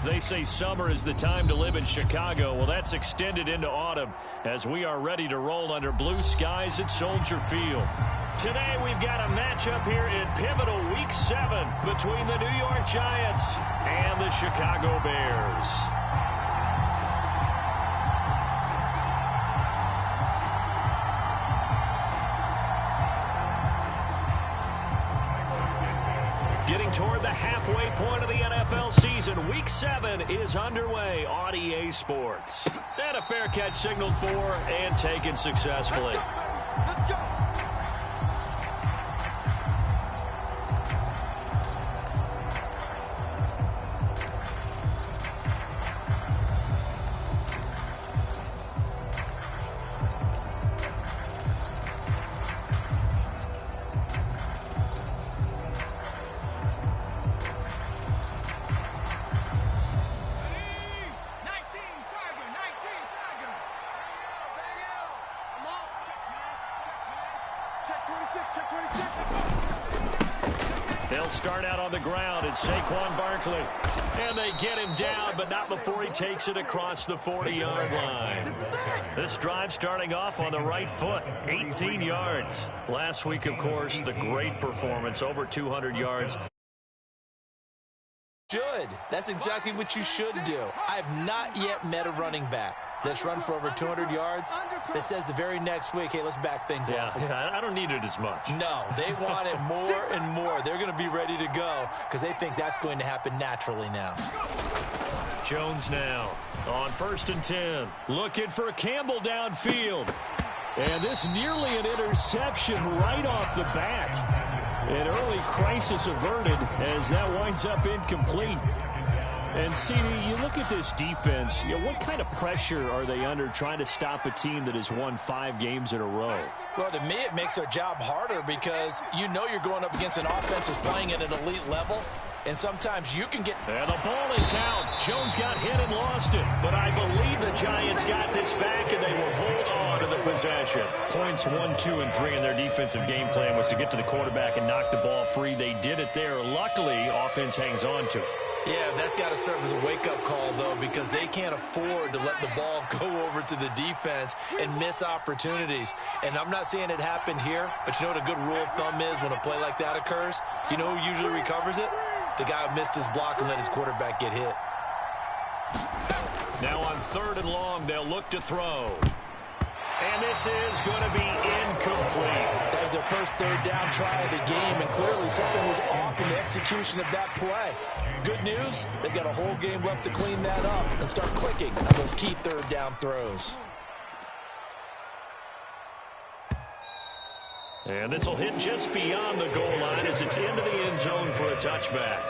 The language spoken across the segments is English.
They say summer is the time to live in Chicago. Well, that's extended into autumn as we are ready to roll under blue skies at Soldier Field. Today we've got a matchup here in pivotal Week 7 between the New York Giants and the Chicago Bears. Getting toward the halfway point of the NFL season, Week 7 is underway on EA Sports. And a fair catch signaled for and taken successfully. Let's go. They'll start out on the ground, and Saquon Barkley. And they get him down, but not before he takes it across the 40-yard line. This drive starting off on the right foot, 18 yards. Last week, of course, the great performance, over 200 yards. Should. That's exactly what you should do. I have not yet met a running back that's run for over 200 yards that says the very next week, hey, let's back things up. Yeah, I don't need it as much. No, they want it more and more. They're going to be ready to go because they think that's going to happen naturally now. Jones now on 1st and 10. Looking for Campbell downfield. And this nearly an interception right off the bat. An early crisis averted as that winds up incomplete. And, CD, you look at this defense, what kind of pressure are they under trying to stop a team that has won 5 games in a row? Well, to me, it makes their job harder because you know you're going up against an offense that's playing at an elite level, and sometimes you can get... And the ball is out. Jones got hit and lost it. But I believe the Giants got this back, and they will hold on to the possession. Points 1, 2, and 3 in their defensive game plan was to get to the quarterback and knock the ball free. They did it there. Luckily, offense hangs on to it. Yeah, that's got to serve as a wake-up call, though, because they can't afford to let the ball go over to the defense and miss opportunities. And I'm not saying it happened here, but you know what a good rule of thumb is when a play like that occurs? You know who usually recovers it? The guy who missed his block and let his quarterback get hit. Now on 3rd and long, they'll look to throw. And this is going to be incomplete. That was their first 3rd down try of the game, and clearly something was off in the execution of that play. Good news, they've got a whole game left to clean that up and start clicking on those key 3rd down throws. And this will hit just beyond the goal line as it's into the end zone for a touchback.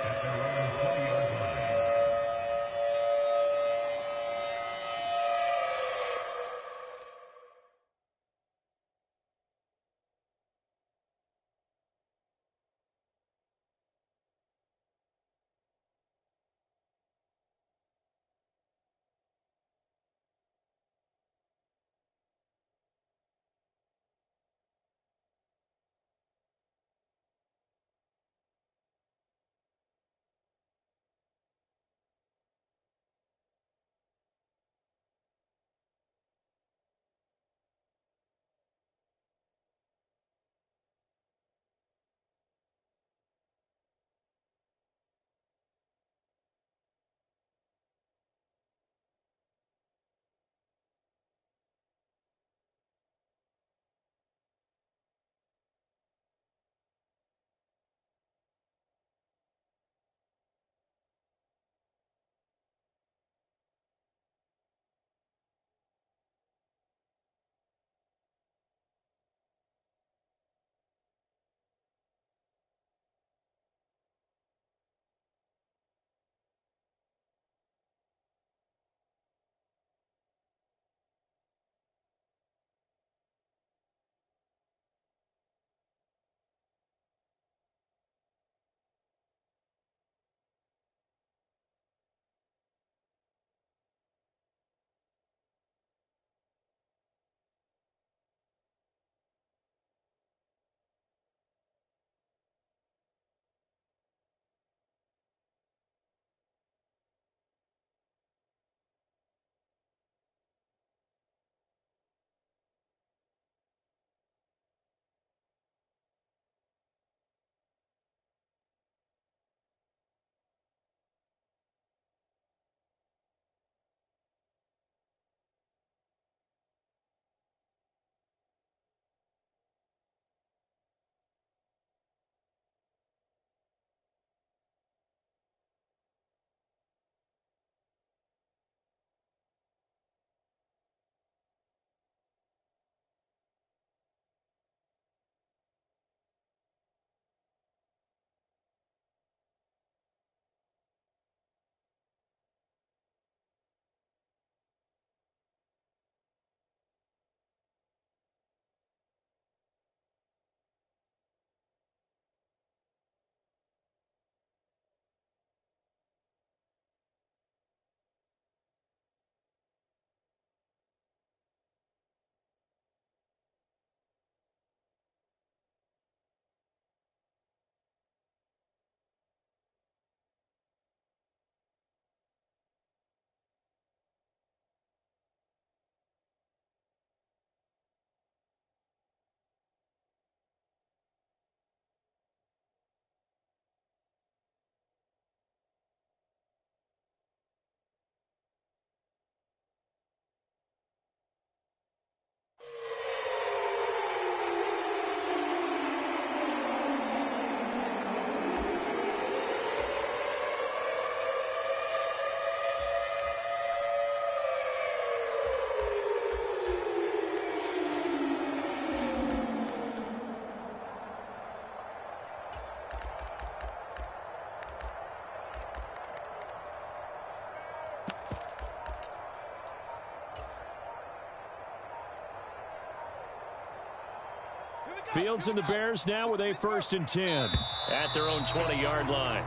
Fields and the Bears now with a 1st and 10 at their own 20-yard line.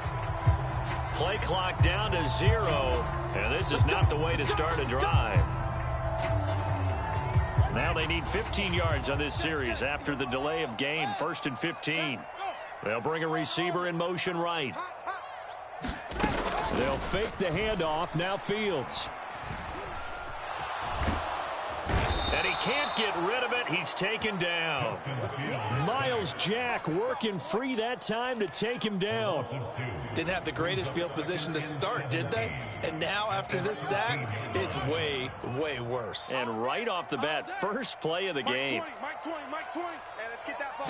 Play clock down to 0, and this is not the way to start a drive. Now they need 15 yards on this series after the delay of game. 1st and 15. They'll bring a receiver in motion right. They'll fake the handoff. Now Fields. And he can't get rid of it. He's taken down. Miles Jack working free that time to take him down. Didn't have the greatest field position to start, did they? And now after this sack, it's way, way worse. And right off the bat, first play of the game. Mike 20. Hey, let's get that ball,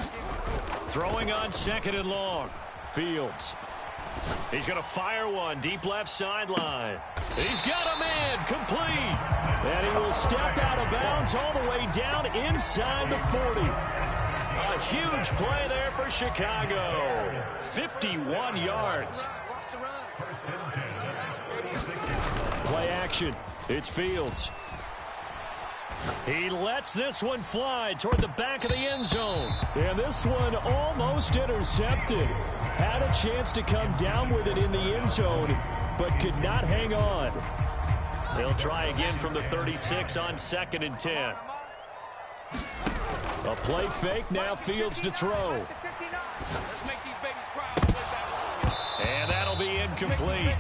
Throwing on 2nd and long. Fields. He's going to fire one deep left sideline. He's got a man complete. And he will step out of bounds all the way down inside the 40. A huge play there for Chicago. 51 yards. Play action. It's Fields. He lets this one fly toward the back of the end zone. And this one almost intercepted. Had a chance to come down with it in the end zone, but could not hang on. They'll try again from the 36 on 2nd and 10. A play fake, now Fields to throw. And that'll be incomplete.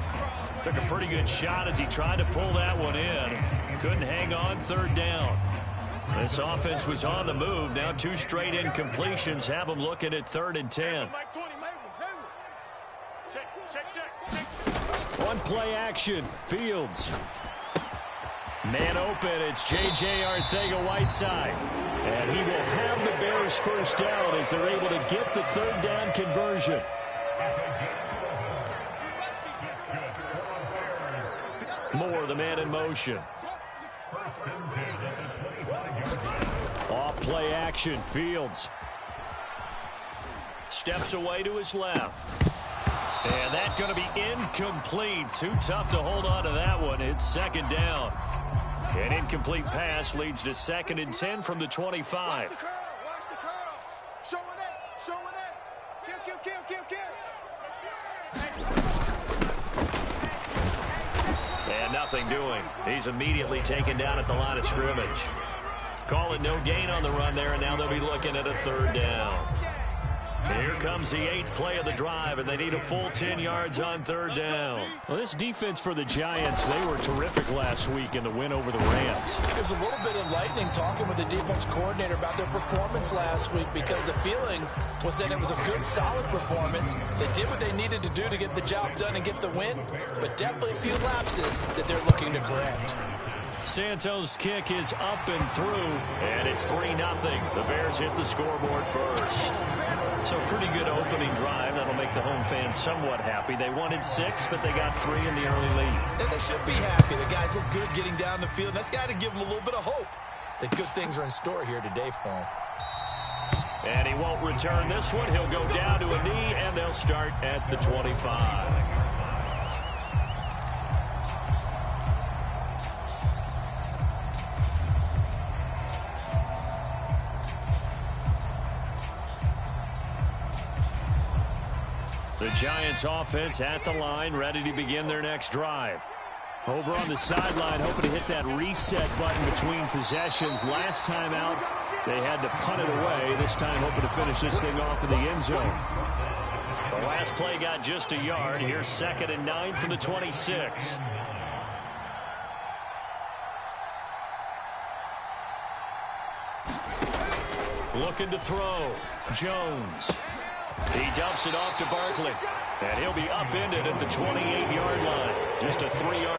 Took a pretty good shot as he tried to pull that one in. Couldn't hang on, 3rd down. This offense was on the move. Now 2 straight incompletions have them looking at 3rd and 10. One play action. Fields. Man open. It's J.J. Arcega-Whiteside. And he will have the Bears 1st down as they're able to get the 3rd down conversion. Moore, the man in motion. Off play action. Fields. Steps away to his left. And that's going to be incomplete. Too tough to hold on to that one. It's 2nd down. An incomplete pass leads to 2nd and 10 from the 25. Watch the curl. Showing it. Kill. And nothing doing. He's immediately taken down at the line of scrimmage. Call it no gain on the run there, and now they'll be looking at a 3rd down. Here comes the 8th play of the drive, and they need a full 10 yards on 3rd down. Well, this defense for the Giants, they were terrific last week in the win over the Rams. It was a little bit enlightening talking with the defense coordinator about their performance last week, because the feeling was that it was a good, solid performance. They did what they needed to do to get the job done and get the win, but definitely a few lapses that they're looking to correct. Santos' kick is up and through, and it's 3-0. The Bears hit the scoreboard first. So pretty good opening drive. That'll make the home fans somewhat happy. They wanted 6, but they got 3 in the early lead. And they should be happy. The guys look good getting down the field. That's got to give them a little bit of hope that good things are in store here today for them. And he won't return this one. He'll go down to a knee, and they'll start at the 25. The Giants offense at the line, ready to begin their next drive. Over on the sideline, hoping to hit that reset button between possessions. Last time out, they had to punt it away. This time, hoping to finish this thing off in the end zone. The last play got just a yard. Here's 2nd and 9 from the 26. Looking to throw. Jones. He dumps it off to Barkley. And he'll be upended at the 28-yard line. Just a 3-yard.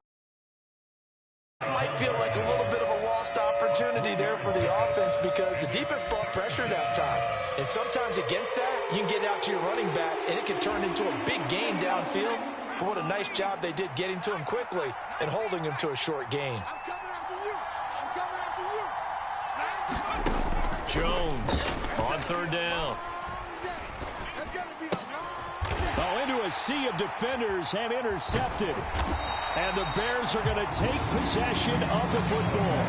Might feel like a little bit of a lost opportunity there for the offense, because the defense brought pressure that time. And sometimes against that, you can get out to your running back, and it can turn into a big gain downfield. But what a nice job they did getting to him quickly and holding him to a short gain. Jones on 3rd down. Oh, into a sea of defenders and intercepted. And the Bears are going to take possession of the football.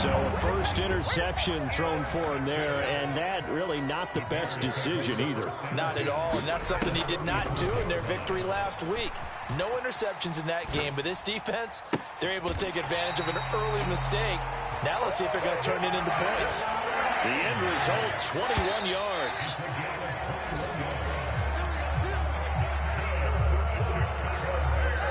So first interception thrown for him there, and that really not the best decision either. Not at all, and that's something he did not do in their victory last week. No interceptions in that game, but this defense, they're able to take advantage of an early mistake. Now let's see if they're going to turn it into points. The end result, 21 yards.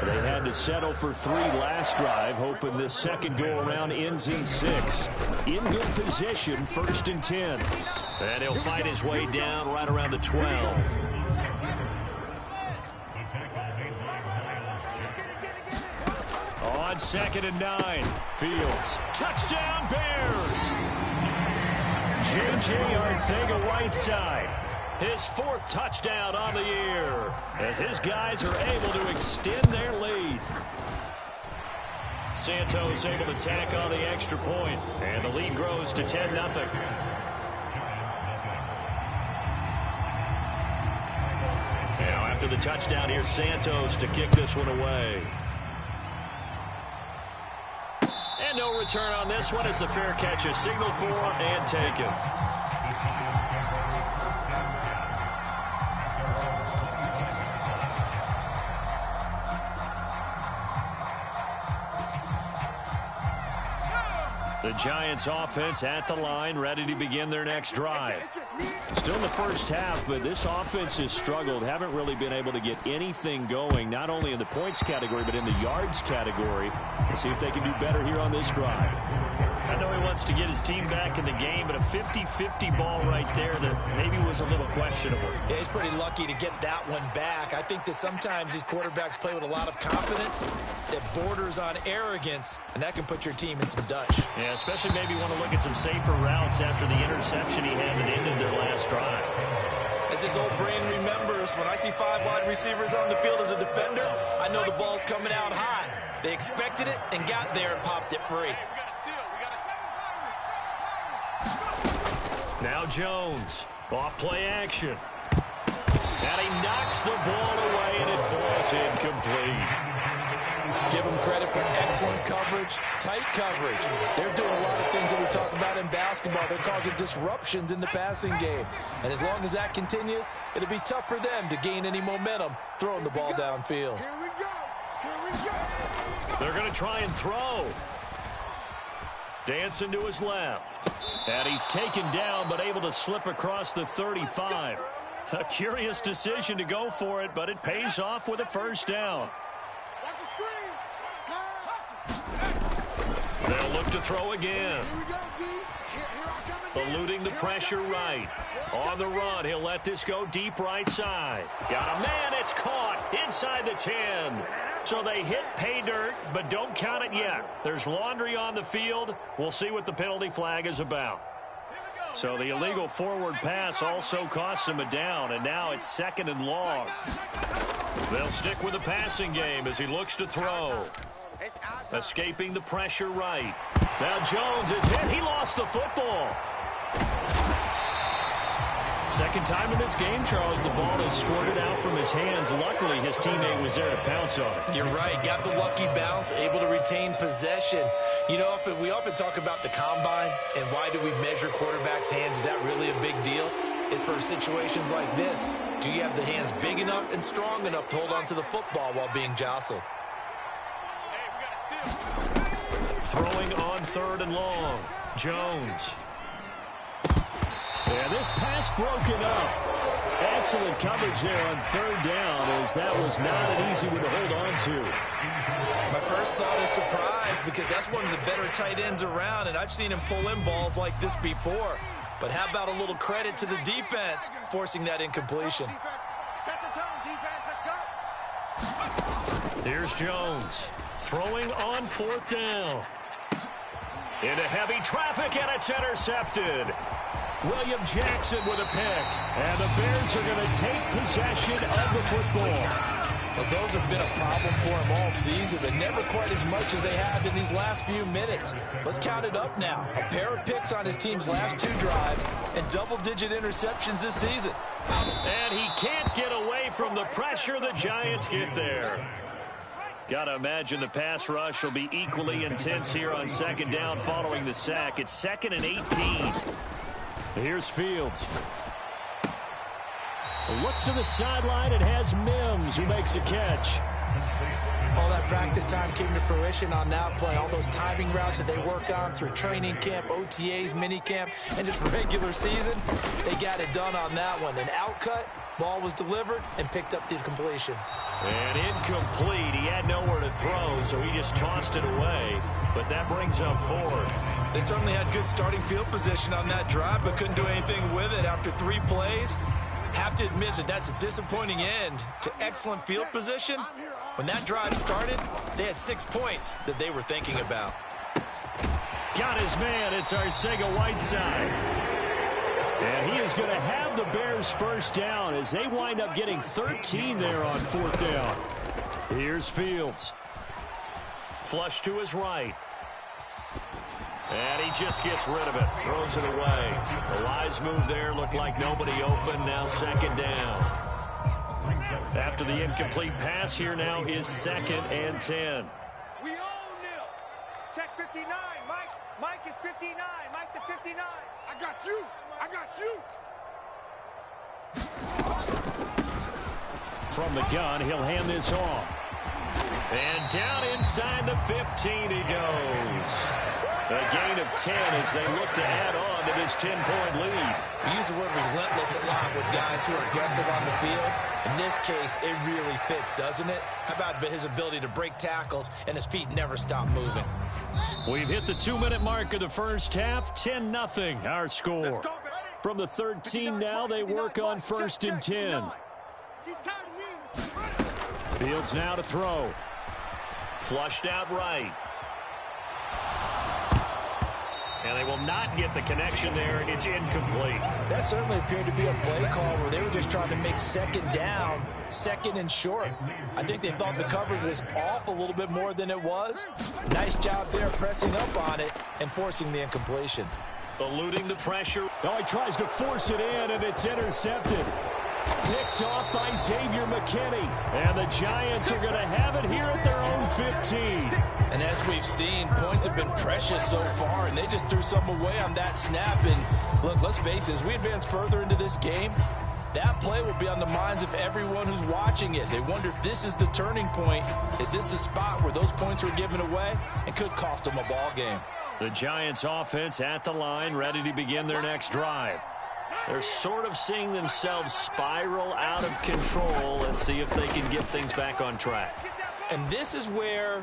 They had to settle for 3 last drive, hoping this second go-around ends in 6. In good position, 1st and 10. And he'll fight his way down right around the 12. On 2nd and 9, Fields. Touchdown, Bears! J.J. Arcega-Whiteside. His 4th touchdown on the year as his guys are able to extend their lead. Santos able to tack on the extra point, and the lead grows to 10-0. Now after the touchdown, here's Santos to kick this one away. And no return on this one as the fair catch is signaled for and taken. The Giants offense at the line, ready to begin their next drive. Still in the first half, but this offense has struggled. Haven't really been able to get anything going, not only in the points category, but in the yards category. Let's see if they can do better here on this drive. I know he wants to get his team back in the game, but a 50-50 ball right there that maybe was a little questionable. Yeah, he's pretty lucky to get that one back. I think that sometimes these quarterbacks play with a lot of confidence that borders on arrogance, and that can put your team in some Dutch. Yeah, especially maybe want to look at some safer routes after the interception he had that ended their last drive. As his old brain remembers, when I see 5 wide receivers on the field as a defender, I know the ball's coming out high. They expected it and got there and popped it free. Now Jones, off play action. And he knocks the ball away and it falls incomplete. Give them credit for excellent coverage, tight coverage. They're doing a lot of things that we talk about in basketball. They're causing disruptions in the passing game. And as long as that continues, it'll be tough for them to gain any momentum throwing the ball downfield. Here we go. Here we go. They're going to try and throw. Dancing to his left. And he's taken down, but able to slip across the 35. A curious decision to go for it, but it pays off with a first down. Watch the screen. They'll look to throw again. Here we go, D. Here I come again. Eluding the pressure right. On the run, he'll let this go deep right side. Got a man, it's caught inside the 10. So they hit pay dirt, but don't count it yet. There's laundry on the field. We'll see what the penalty flag is about. So the illegal forward pass also costs him a down, and now it's 2nd and long. They'll stick with the passing game as he looks to throw. Escaping the pressure right. Now Jones is hit. He lost the football. Second time in this game, Charles, the ball is squirted out from his hands. Luckily, his teammate was there to pounce on it. You're right. Got the lucky bounce, able to retain possession. You know, we often talk about the combine and why do we measure quarterbacks' hands. Is that really a big deal? It's for situations like this. Do you have the hands big enough and strong enough to hold on to the football while being jostled? Throwing on 3rd and long. Jones. And this pass broken up. Excellent coverage there on 3rd down, as that was not an easy one to hold on to. My first thought is surprise, because that's one of the better tight ends around, and I've seen him pull in balls like this before. But how about a little credit to the defense forcing that incompletion? Set the tone, defense. Let's go. Here's Jones throwing on 4th down. Into heavy traffic, and it's intercepted. William Jackson with a pick. And the Bears are going to take possession of the football. Well, those have been a problem for him all season, but never quite as much as they have in these last few minutes. Let's count it up now. A pair of picks on his team's last 2 drives and double-digit interceptions this season. And he can't get away from the pressure. The Giants get there. Gotta imagine the pass rush will be equally intense here on second down following the sack. It's 2nd and 18. Here's Fields. Looks to the sideline and has Mims who makes a catch. All that practice time came to fruition on that play. All those timing routes that they work on through training camp, OTAs, minicamp, and just regular season, they got it done on that one. An outcut, ball was delivered, and picked up the completion. And incomplete. He had nowhere to throw, so he just tossed it away. But that brings up 4th. They certainly had good starting field position on that drive, but couldn't do anything with it after 3 plays. Have to admit that that's a disappointing end to excellent field position. When that drive started, they had 6 points that they were thinking about. Got his man. It's Arcega-Whiteside. And he is going to have the Bears first down as they wind up getting 13 there on 4th down. Here's Fields. Flush to his right. And he just gets rid of it. Throws it away. The Lions move there. Looked like nobody open. Now 2nd down. After the incomplete pass, here now is 2nd and 10. We own them. Check 59. Mike is 59. Mike to 59. I got you. I got you. From the gun, he'll hand this off. And down inside the 15 he goes. A gain of 10 as they look to add on to this 10-point lead. We use the word relentless a lot with guys who are aggressive on the field. In this case, it really fits, doesn't it? How about his ability to break tackles and his feet never stop moving? We've hit the 2-minute mark of the first half. 10-0 our score. From the 13 now, they work on 1st and 10. Fields now to throw. Flushed out right. And they will not get the connection there. It's incomplete. That certainly appeared to be a play call where they were just trying to make 2nd down, 2nd and short. I think they thought the coverage was off a little bit more than it was. Nice job there pressing up on it and forcing the incompletion. Eluding the pressure. Oh, he tries to force it in, and it's intercepted. Picked off by Xavier McKinney. And the Giants are going to have it here at their own 15. And as we've seen, points have been precious so far, and they just threw some away on that snap. And look, let's face it, as we advance further into this game, that play will be on the minds of everyone who's watching it. They wonder if this is the turning point. Is this the spot where those points were given away and could cost them a ball game? The Giants offense at the line, ready to begin their next drive. They're sort of seeing themselves spiral out of control. Let's see if they can get things back on track. And this is where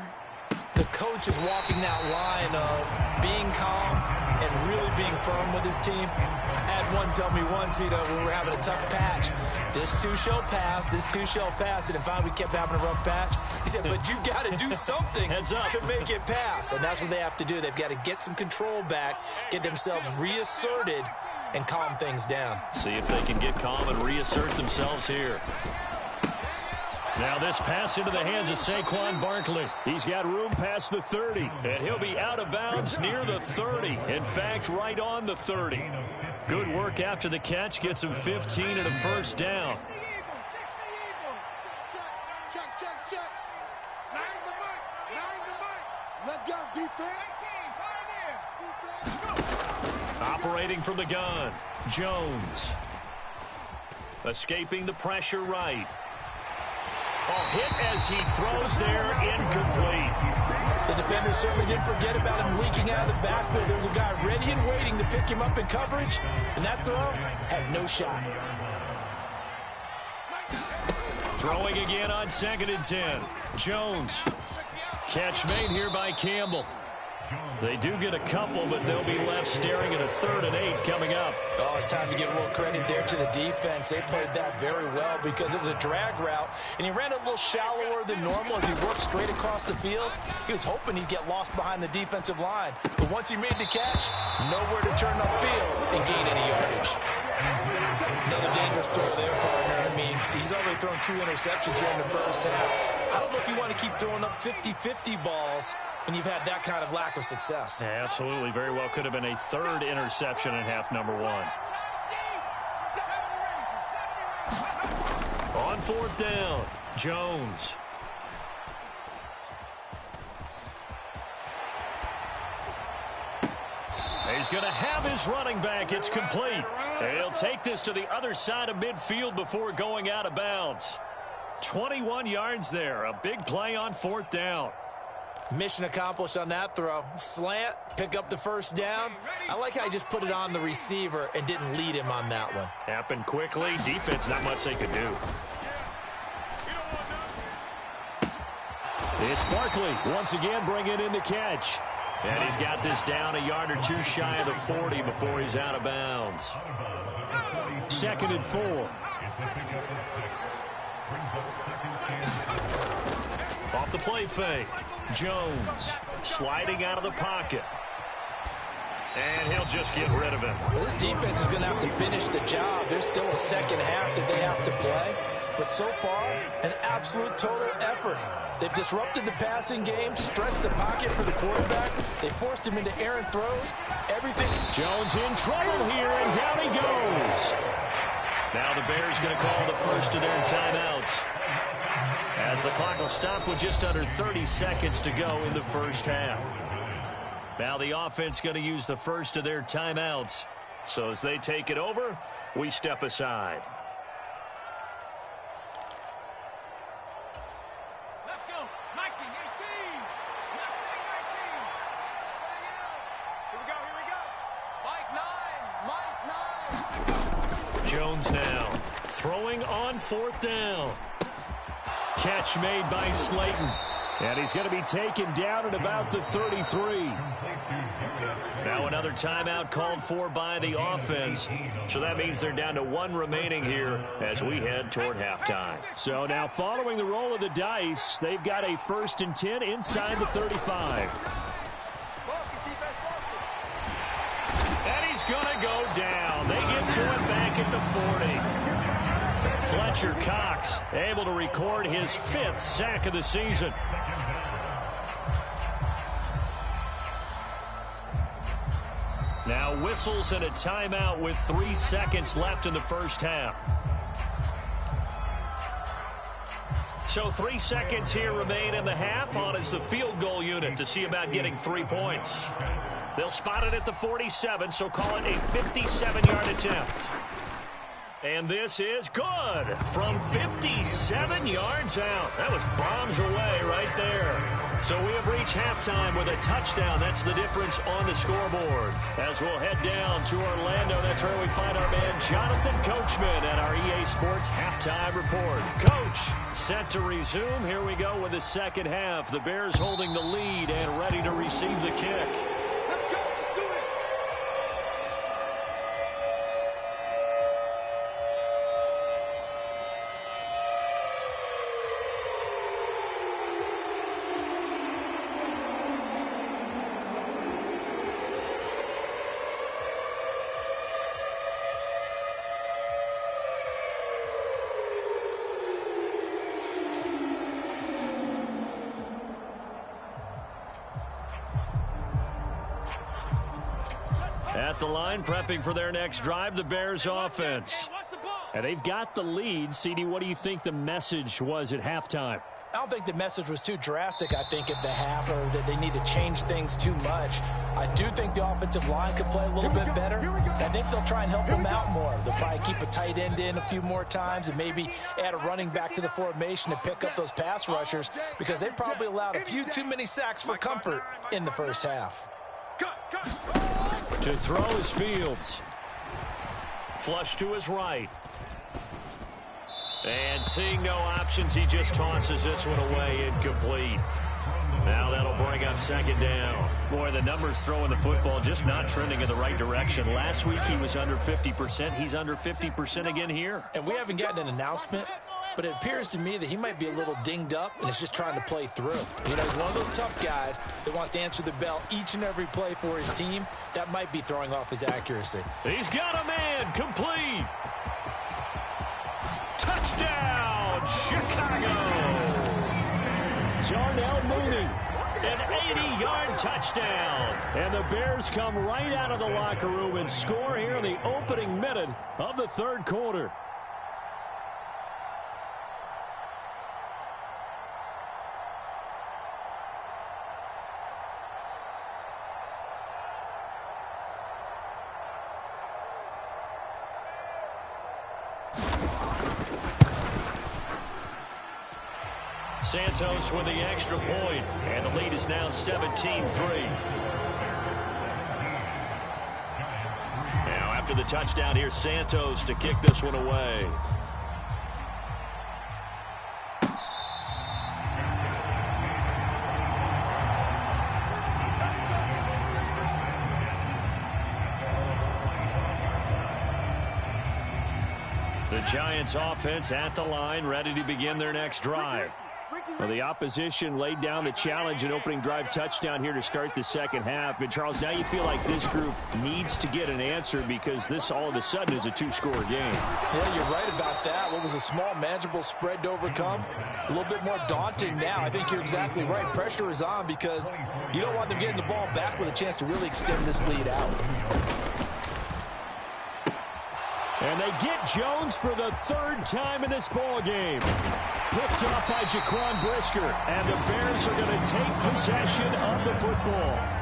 the coach is walking that line of being calm and really being firm with his team. I had one tell me once, when we were having a tough patch, this too shall pass, this too shall pass. And finally we kept having a rough patch. He said, but you got to do something to make it pass. And that's what they have to do. They've got to get some control back, get themselves reasserted, and calm things down. See if they can get calm and reassert themselves here. Now this pass into the hands of Saquon Barkley. He's got room past the 30, and he'll be out of bounds near the 30. In fact, right on the 30. Good work after the catch. Gets him 15 and a first down. Check. Nine the mic. Let's go, defense. Operating from the gun, Jones. Escaping the pressure right. Oh, hit as he throws there, incomplete. The defender certainly didn't forget about him leaking out of the backfield. There was a guy ready and waiting to pick him up in coverage, and that throw had no shot. Throwing again on 2nd and 10. Jones. Catch made here by Campbell. They do get a couple, but they'll be left staring at a 3rd and 8 coming up. Oh, it's time to give a little credit there to the defense. They played that very well because it was a drag route, and he ran a little shallower than normal as he worked straight across the field. He was hoping he'd get lost behind the defensive line, but once he made the catch, nowhere to turn upfield and gain any yardage. Another dangerous throw there, partner. I mean, he's already thrown 2 interceptions here in the first half. I don't know if you want to keep throwing up 50-50 balls when you've had that kind of lack of success. Yeah, absolutely. Very well could have been a 3rd interception in half number 1. On 4th down, Jones. He's going to have his running back. It's complete. And he'll take this to the other side of midfield before going out of bounds. 21 yards there. A big play on 4th down. Mission accomplished on that throw. Slant, pick up the first down. I like how he just put it on the receiver and didn't lead him on that one. Happened quickly. Defense, not much they could do. It's Barkley once again bringing in the catch. And he's got this down a yard or two shy of the 40 before he's out of bounds. 2nd and 4. Off the play fake. Jones sliding out of the pocket. And he'll just get rid of him. Well, this defense is going to have to finish the job. There's still a second half that they have to play. But so far, an absolute total effort. They've disrupted the passing game, stretched the pocket for the quarterback. They forced him into errant throws. Everything. Jones in trouble here, and down he goes. Now the Bears going to call the first of their timeouts, as the clock will stop with just under 30 seconds to go in the first half. Now the offense going to use the first of their timeouts. So as they take it over, we step aside. Let's go. Mikey, 18. Mustang 19. Here we go. Mike 9. Jones now throwing on 4th down. Catch made by Slayton. And he's going to be taken down at about the 33. Now another timeout called for by the offense. So that means they're down to 1 remaining here as we head toward halftime. So now following the roll of the dice, they've got a 1st and 10 inside the 35. And he's going to go down. They get to him back at the 40. Fletcher Cox able to record his 5th sack of the season. Now whistles and a timeout with 3 seconds left in the first half. So 3 seconds here remain in the half on as the field goal unit to see about getting 3 points. They'll spot it at the 47, so call it a 57-yard attempt. And this is good from 57 yards out. That was bombs away right there. So we have reached halftime with a touchdown. That's the difference on the scoreboard. As we'll head down to Orlando, that's where we find our man Jonathan Coachman at our EA Sports Halftime Report. Coach, set to resume. Here we go with the second half. The Bears holding the lead and ready to receive the kick. At the line, prepping for their next drive, the Bears offense. And they've got the lead. CD, what do you think the message was at halftime? I don't think the message was too drastic, I think, at the half, or that they need to change things too much. I do think the offensive line could play a little bit better. I think they'll try and help them out more. They'll probably keep a tight end in a few more times and maybe add a running back to the formation to pick up those pass rushers, because they probably allowed a few too many sacks for comfort in the first half. To throw is Fields. Flush to his right. And seeing no options, he just tosses this one away, incomplete. Now that'll bring up second down. Boy, the numbers throwing the football just not trending in the right direction. Last week he was under 50%. He's under 50% again here. And we haven't gotten an announcement, but it appears to me that he might be a little dinged up and is just trying to play through. You know, he's one of those tough guys that wants to answer the bell each and every play for his team. That might be throwing off his accuracy. He's got a man, complete. Touchdown, Chicago. Darnell Mooney, an 80-yard touchdown. And the Bears come right out of the locker room and score here in the opening minute of the third quarter. Santos with the extra point, and the lead is now 17-3. Now after the touchdown, here's Santos to kick this one away. The Giants offense at the line, ready to begin their next drive. Well, the opposition laid down the challenge and opening drive touchdown here to start the second half. And, Charles, now you feel like this group needs to get an answer because this all of a sudden is a two-score game. Yeah, you're right about that. What was a small, manageable spread to overcome? A little bit more daunting now. I think you're exactly right. Pressure is on because you don't want them getting the ball back with a chance to really extend this lead out. And they get Jones for the third time in this ball game. Picked up by Jaquan Brisker, and the Bears are going to take possession of the football.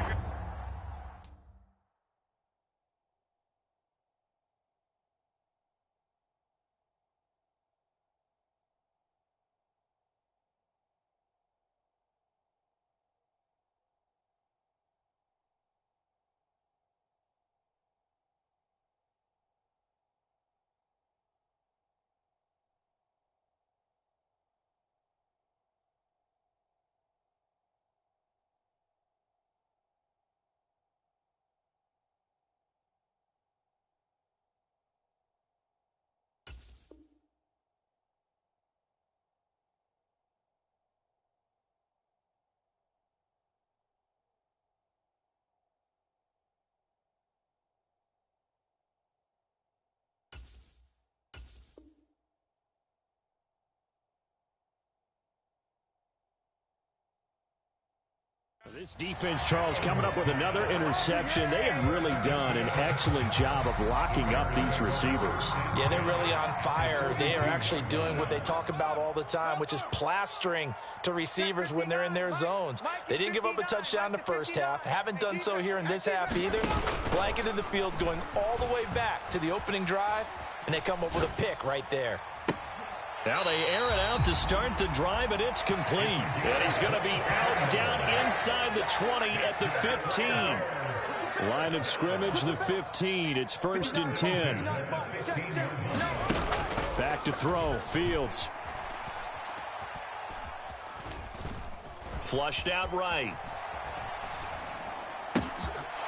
This defense, Charles, coming up with another interception. They have really done an excellent job of locking up these receivers. Yeah, they're really on fire. They are actually doing what they talk about all the time, which is plastering to receivers when they're in their zones. They didn't give up a touchdown in the first half. Haven't done so here in this half either. Blanketed the field going all the way back to the opening drive, and they come up with a pick right there. Now they air it out to start the drive, and it's complete. And he's going to be out down inside the 20 at the 15. Line of scrimmage, the 15. It's 1st and 10. Back to throw. Fields. Flushed out right.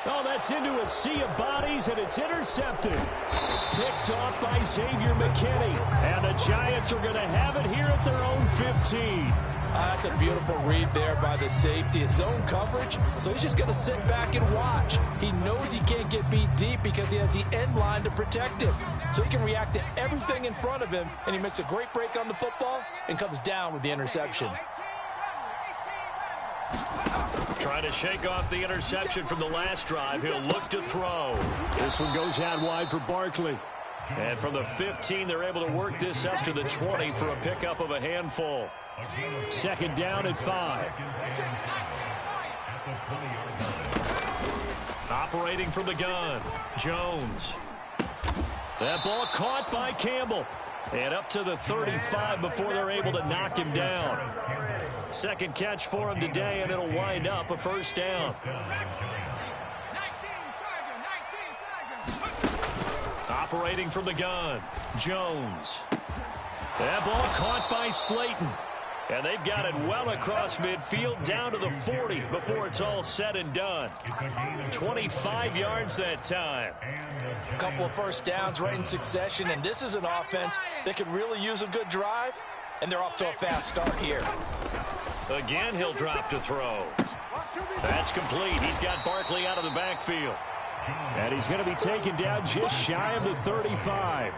Oh, that's into a sea of bodies, and it's intercepted. Picked off by Xavier McKinney. And the Giants are going to have it here at their own 15. That's a beautiful read there by the safety. It's zone coverage, so he's just going to sit back and watch. He knows he can't get beat deep because he has the end line to protect him. So he can react to everything in front of him, and he makes a great break on the football and comes down with the interception. Trying to shake off the interception from the last drive. He'll look to throw. This one goes out wide for Barkley. And from the 15, they're able to work this up to the 20 for a pickup of a handful. 2nd down at 5. Operating from the gun, Jones. That ball caught by Campbell. And up to the 35 before they're able to knock him down. 2nd catch for him today, and it'll wind up a 1st down. Operating from the gun, Jones. That ball caught by Slayton. And they've got it well across midfield down to the 40 before it's all said and done. 25 yards that time. A couple of 1st downs right in succession, and this is an offense that could really use a good drive, and they're off to a fast start here. Again, he'll drop to throw. That's complete. He's got Barkley out of the backfield. And he's going to be taken down just shy of the 35.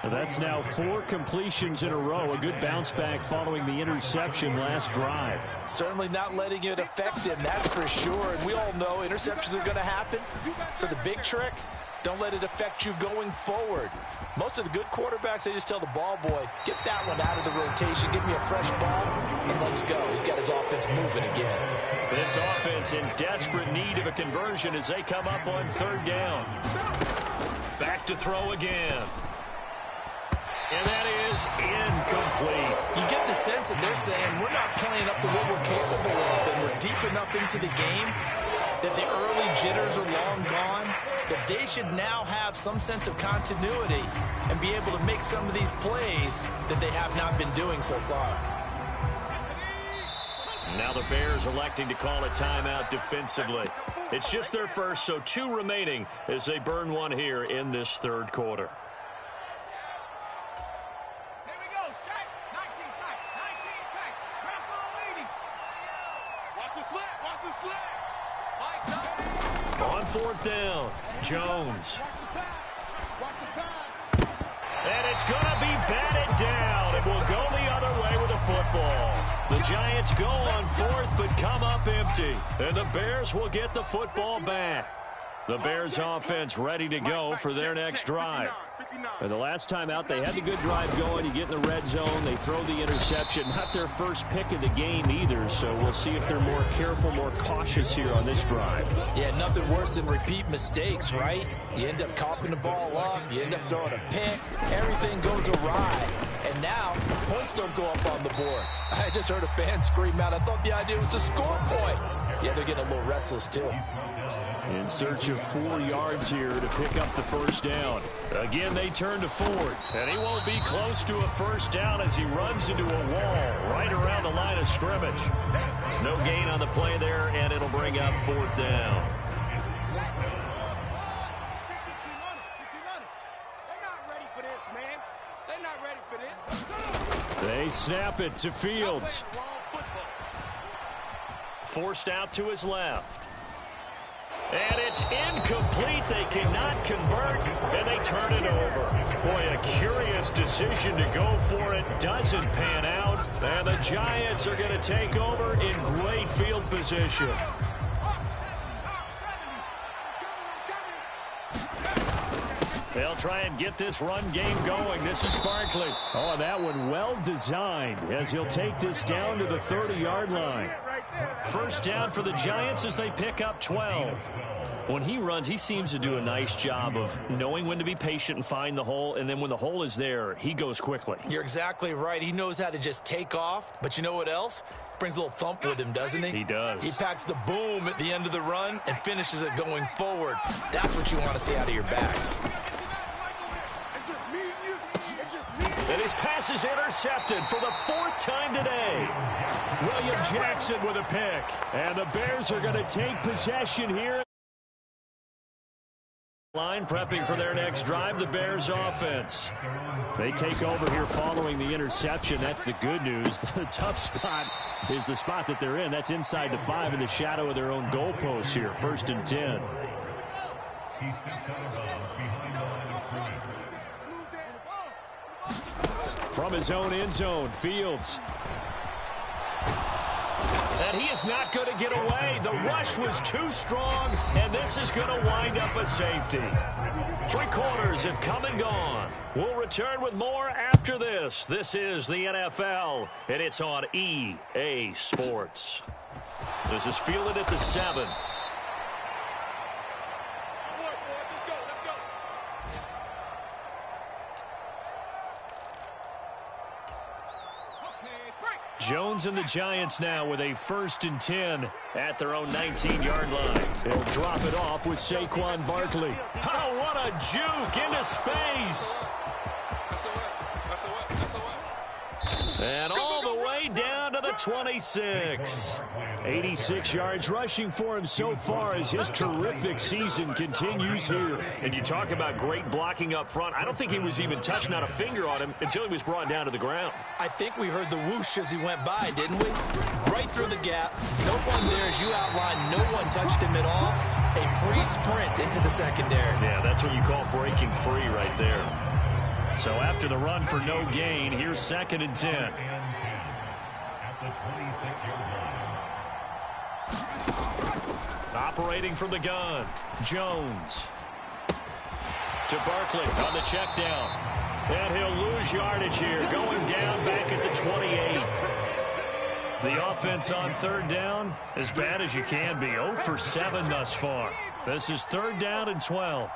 That's now 4 completions in a row. A good bounce back following the interception last drive. Certainly not letting it affect him, that's for sure. And we all know interceptions are going to happen. So the big trick, don't let it affect you going forward. Most of the good quarterbacks, they just tell the ball boy, get that one out of the rotation, give me a fresh ball, and let's go. He's got his offense moving again. This offense in desperate need of a conversion as they come up on 3rd down. Back to throw again. And that is is incomplete. You get the sense that they're saying we're not playing up to what we're capable of, and we're deep enough into the game that the early jitters are long gone, that they should now have some sense of continuity and be able to make some of these plays that they have not been doing so far. Now the Bears electing to call a timeout defensively. It's just their first, so 2 remaining as they burn one here in this third quarter. Here we go. Set. 19 tight. 19 tight. Grab ball leading. Watch the slant. Watch the slant. On 4th down, Jones. Watch the pass. Watch the pass. And it's going to be batted down. It will go the other way with the football. The Giants go on 4th but come up empty. And the Bears will get the football back. The Bears offense ready to go for their next drive. And the last time out, they had the good drive going. You get in the red zone. They throw the interception. Not their first pick of the game either, so we'll see if they're more careful, more cautious here on this drive. Yeah, nothing worse than repeat mistakes, right? You end up coughing the ball up. You end up throwing a pick. Everything goes awry. And now, points don't go up on the board. I just heard a fan scream out. I thought the idea was to score points. Yeah, they're getting a little restless, too. In search of 4 yards here to pick up the first down. Again, they turn to Ford, and he won't be close to a first down as he runs into a wall right around the line of scrimmage. No gain on the play there, and it'll bring up 4th down. They're not ready for this, man. They're not ready for this. They snap it to Fields. Forced out to his left. And it's incomplete. They cannot convert, and they turn it over. Boy, a curious decision to go for it. Doesn't pan out. And the Giants are going to take over in great field position. They'll try and get this run game going. This is Barkley. Oh, that one well designed as he'll take this down to the 30-yard line. First down for the Giants as they pick up 12. When he runs, he seems to do a nice job of knowing when to be patient and find the hole, and then when the hole is there, he goes quickly. You're exactly right. He knows how to just take off, but you know what else? Brings a little thump with him, doesn't he? He does. He packs the boom at the end of the run and finishes it going forward. That's what you want to see out of your backs. And his pass is intercepted for the 4th time today. William Jackson with a pick. And the Bears are going to take possession here. Line prepping for their next drive, the Bears offense. They take over here following the interception. That's the good news. The tough spot is the spot that they're in. That's inside the 5 in the shadow of their own goalpost here. 1st and 10. From his own end zone, Fields. And he is not going to get away. The rush was too strong, and this is going to wind up a safety. 3 quarters have come and gone. We'll return with more after this. This is the NFL, and it's on EA Sports. This is fielded at the 7. Jones and the Giants now with a 1st and 10 at their own 19-yard line. They'll drop it off with Saquon Barkley. Oh, what a juke into space. And all the way down to the 26. 86 yards rushing for him so far as his terrific season continues here. And you talk about great blocking up front. I don't think he was even touched, not a finger on him, until he was brought down to the ground. I think we heard the whoosh as he went by, didn't we? Right through the gap. No one there, as you outlined. No one touched him at all. A free sprint into the secondary. Yeah, that's what you call breaking free right there. So after the run for no gain, here's 2nd and 10. Operating from the gun, Jones. To Barkley on the check down. And he'll lose yardage here, going down back at the 28. The offense on 3rd down, as bad as you can be. 0 for 7 thus far. This is 3rd down and 12.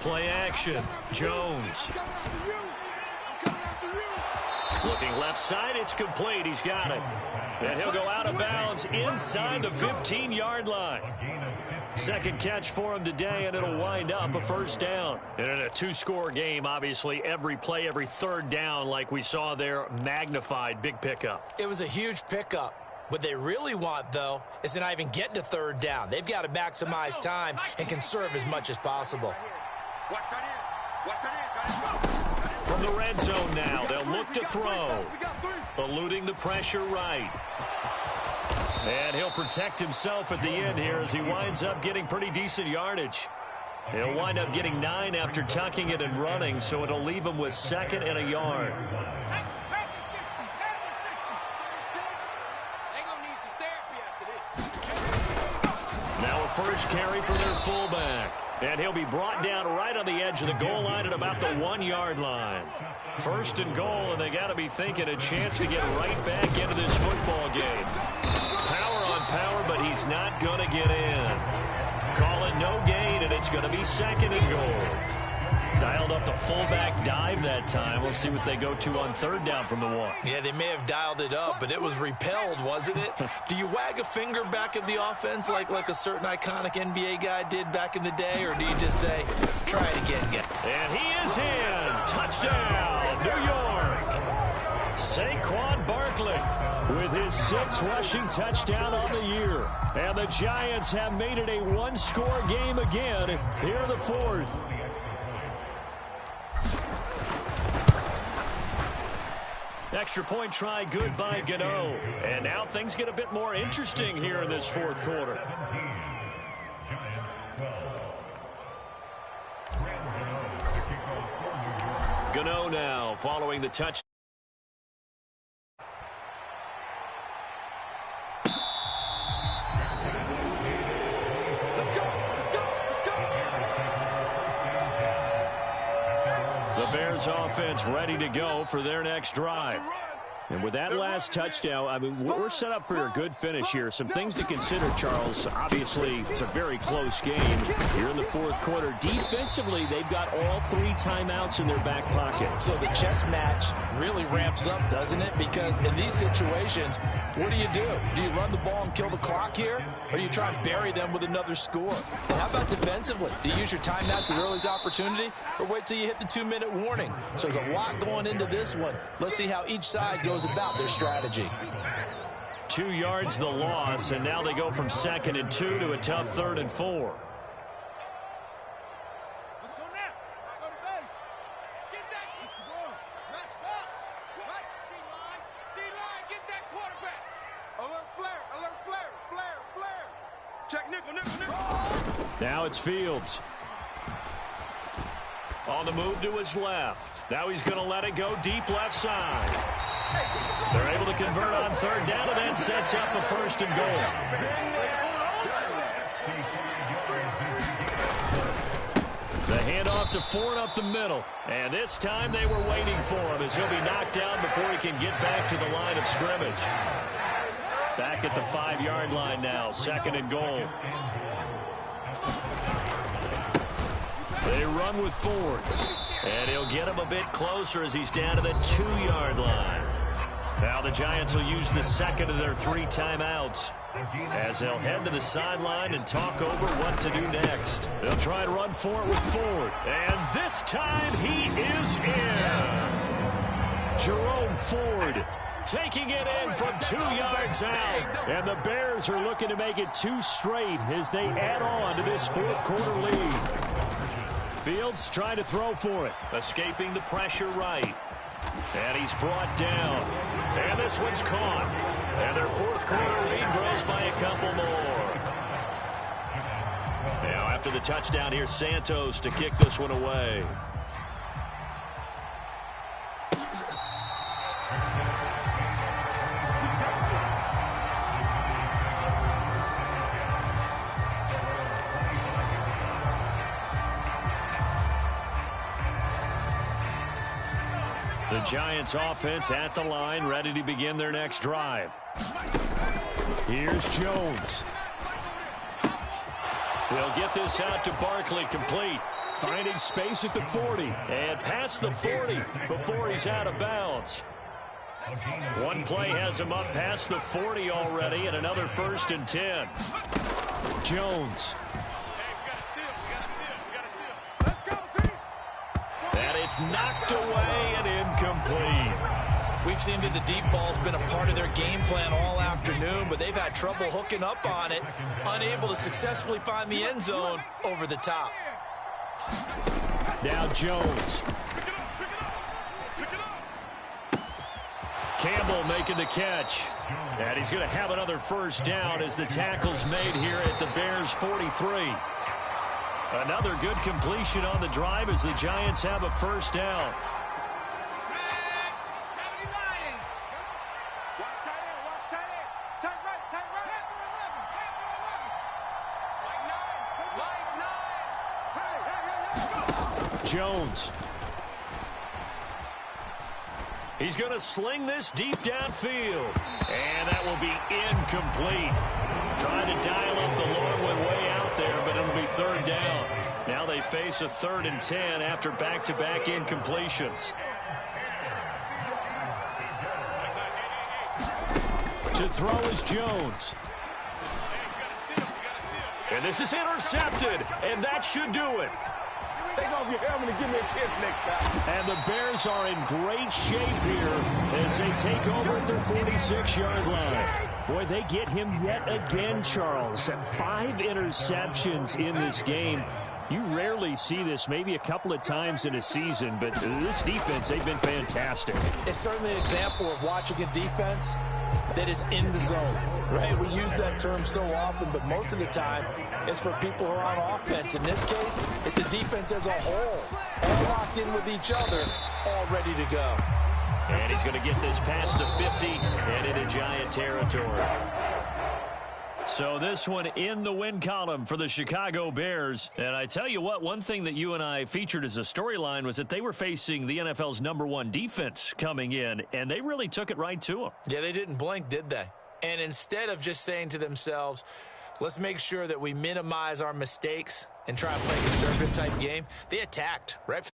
Play action. Jones. Looking left side, it's complete. He's got it. And he'll go out of bounds inside the 15-yard line. Second catch for him today, and it'll wind up a first down. And in a two-score game, obviously, every play, every third down, like we saw there, magnified. Big pickup. It was a huge pickup. What they really want, though, is to not even get to third down. They've got to maximize time and conserve as much as possible. From the red zone now, they'll look to throw. Eluding the pressure right. And he'll protect himself at the end here as he winds up getting pretty decent yardage. He'll wind up getting 9 after tucking it and running, so it'll leave him with 2nd and a yard. Now a first carry for their fullback. And he'll be brought down right on the edge of the goal line at about the 1-yard line. First and goal, and they got to be thinking a chance to get right back into this football game. Power on power, but he's not going to get in. Call it no gain, and it's going to be 2nd and goal. Dialed up the fullback dive that time. We'll see what they go to on third down from the 1. Yeah, they may have dialed it up, but it was repelled, wasn't it? Do you wag a finger back at the offense like a certain iconic NBA guy did back in the day, or do you just say, try it again? And he is in. Touchdown, New York. Saquon Barkley with his 6th rushing touchdown on the year. And the Giants have made it a one-score game again here in the 4th. Extra point try good by Gano. And now things get a bit more interesting here in this 4th quarter. Gano now following the touch. The Bears offense ready to go for their next drive. And with that last touchdown, I mean, we're set up for a good finish here. Some things to consider, Charles. Obviously, it's a very close game here in the 4th quarter. Defensively, they've got all 3 timeouts in their back pocket. So the chess match really ramps up, doesn't it? Because in these situations, what do? Do you run the ball and kill the clock here? Or do you try and bury them with another score? And how about defensively? Do you use your timeouts at early's opportunity? Or wait till you hit the 2-minute warning? So there's a lot going into this one. Let's see how each side goes about their strategy. 2 yards the loss, and now they go from 2nd and 2 to a tough 3rd and 4. Let's go now. Go to base. Get that 61. Match box. Right. D-line, get that quarterback. Alert flare, flare. Check nickel. Now it's Fields. On the move to his left. Now he's going to let it go deep left side. They're able to convert on 3rd down, and that sets up a 1st and goal. The handoff to Ford up the middle. And this time they were waiting for him as he'll be knocked down before he can get back to the line of scrimmage. Back at the 5-yard line now, 2nd and goal. They run with Ford. And he'll get him a bit closer as he's down to the 2-yard line. Now the Giants will use the 2nd of their 3 timeouts as they'll head to the sideline and talk over what to do next. They'll try and run for it with Ford. And this time he is in. Jerome Ford taking it in from 2 yards out. And the Bears are looking to make it 2 straight as they add on to this 4th quarter lead. Fields trying to throw for it. Escaping the pressure right. And he's brought down. And this one's caught. And their 4th quarter lead grows by a couple more. Now after the touchdown, here's Santos to kick this one away. The Giants offense at the line, ready to begin their next drive. Here's Jones. He'll get this out to Barkley, complete. Finding space at the 40. And past the 40 before he's out of bounds. One play has him up past the 40 already, and another 1st and 10. Jones. And it's knocked away and incomplete. We've seen that the deep ball's been a part of their game plan all afternoon, but they've had trouble hooking up on it, unable to successfully find the end zone over the top. Now Jones. Campbell making the catch. And he's going to have another 1st down as the tackle's made here at the Bears' 43. Another good completion on the drive as the Giants have a 1st down. Jones. He's going to sling this deep downfield. And that will be incomplete. Trying to dial up the long one way out there, but it'll be 3rd down. Now they face a 3rd and 10 after back-to-back incompletions. To throw is Jones. And this is intercepted, and that should do it. Take off your helmet and give me a kiss next time. And the Bears are in great shape here as they take over at their 46-yard line. Boy, they get him yet again, Charles. 5 interceptions in this game. You rarely see this, maybe a couple of times in a season, but this defense, they've been fantastic. It's certainly an example of watching a defense that is in the zone, right? We use that term so often, but most of the time it's for people who are on offense. In this case, it's the defense as a whole, all locked in with each other, all ready to go. And he's going to get this past the 50 and into Giant territory. So this one in the win column for the Chicago Bears. And I tell you what, one thing that you and I featured as a storyline was that they were facing the NFL's #1 defense coming in, and they really took it right to them. Yeah, they didn't blink, did they? And instead of just saying to themselves, let's make sure that we minimize our mistakes and try and play a conservative type game, they attacked right